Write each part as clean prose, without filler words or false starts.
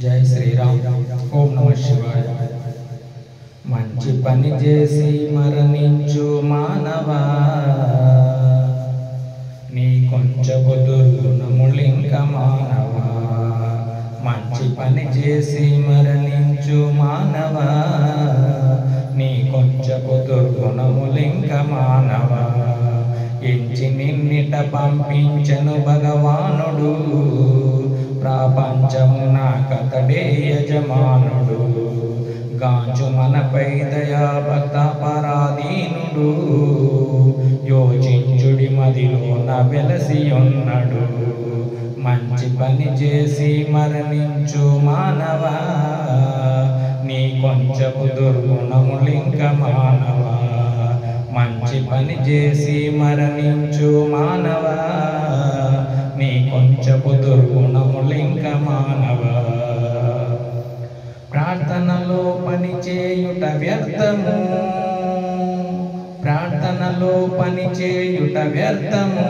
జై శ్రీరామ్. ఓం నమః శివాయ. మంచి పని చేసి మరణించు మానవా, నీ కొంచెపు దుర్గుణములింక మానవా. మంచి పని చేసి మరణించు మానవా, నీ కొంచెపు దుర్గుణములింక మానవా. ఎంచి నిన్నిట పంపించెను భగవానుడు, ప్రపంచమున కతడే యజమానుడు. గాంచు మనపై దయా భక్త పరాధీనుడు, యోచించుడి మదిలోన వెలసి ఉన్నడు. మంచి పని చేసి మరణించు మానవా, నీ కొంచెపు దుర్గుణములింక మానవా. మంచి పని చేసి మరణించు మానవా, నీ కొంచెపు దుర్గుణములింక మానవా. ప్రార్థనలో పని చేయుట వ్యర్థము, ప్రార్థనలో పని చేయుట వ్యర్థము.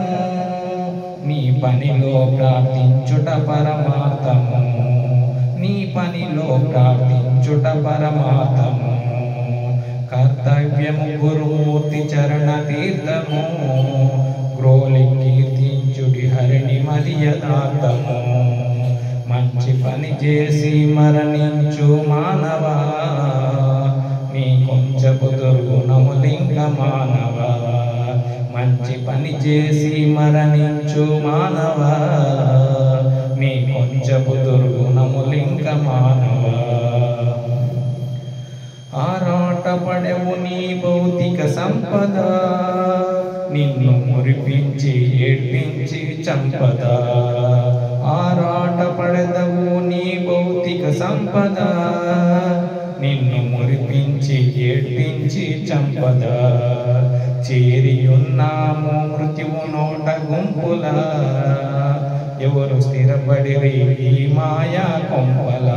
నీ పనిలో ప్రార్థించుట పరమార్థము, నీ పనిలో ప్రార్థించుట పరమార్థము. కర్తవ్యము గురుమూర్తి చరణ తీర్థము, గ్రోలి కీర్తించుడి హరిని మరి యథార్థము. మంచి పని చేసి మరణించు మానవా, నీ కొంచెపు దుర్గుణములింక మానవా. మంచి పని చేసి మరణించు మానవా, నీ కొంచెపు దుర్గుణములింక మానవా. ఆరాటపడెవు నీ భౌతిక సంపద, నిన్ను మురిపించి ఏడ్పించి చంపద. ఆరాటపడెదవు నీ భౌతిక సంపద, నిన్ను మురిపించి ఏడ్పించి చంపద. చేరియున్నాము మృత్యువు నోట గుంపుల, ఎవరు స్థిరపడిరి ఈ మాయా కొంపల.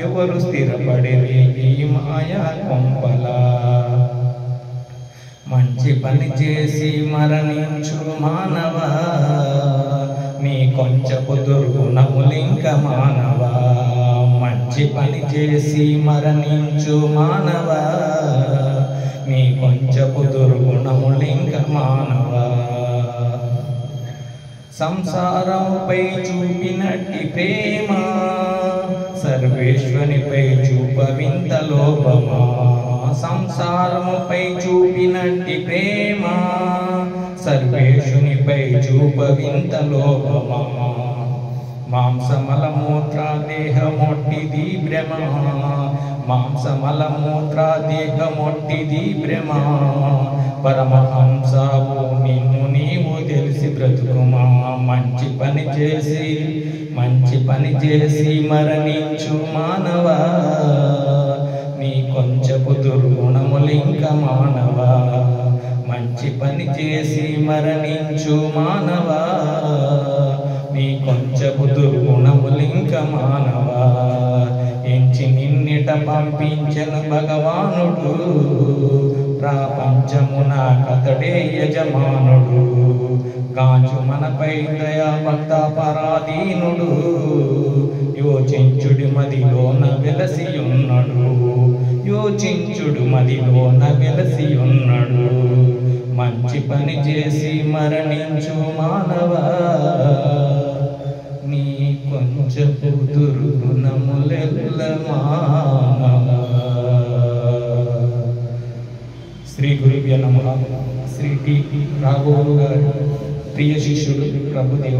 ఎవరు స్థిరపడిరి ఈ మాయా కొంపల. మంచి పని చేసి మరణించు మానవా, నీ కొంచెపు దుర్గుణములింక మానవా. మంచి పని చేసి మరణించు మానవా, నీ కొంచెపు దుర్గుణములింక మానవా. సంసారముపై చూపినట్టి ప్రేమ, సర్వేశ్వనిపై చూపవింత లోభమా. సంసారముపై చూపినట్టి ప్రేమ, సర్వేశునిపై చూపవింత లోభమా. మాంసమల మూత్ర దేహమొట్టిది భ్రమ, మాంసమల మూత్ర దేహమొట్టిది భ్రమ. పరమహంసవు నిన్ను నీవు తెలిసి బ్రతుకుమా. మంచి పని చేసి మంచి పని చేసి మరణించు మానవా, నీ కొంచెపు దుర్గుణములింక మానవా. మంచి పని చేసి మరణించు మానవా, నీ కొంచెపు దుర్గుణములింక మానవా. ఎంచి నిన్నిట పంపించెను భగవానుడు, ప్రపంచమున కతడే యజమానుడు. గాంచు మనపై దయా భక్త పరాధీనుడు, యోచించుడి మదిలోన వెలసి ఉన్నడు. యోచించుడు మదిలోన వెలసి ఉన్నడు. మంచి పని చేసి మరణించు మానవా, నీ కొంచెపు దుర్గుణములెల్ల మానవా. శ్రీ గురుభ్యో నమః. శ్రీ టి రాఘవులు గారి ప్రియ శిష్యుడు ప్రభుదేవ.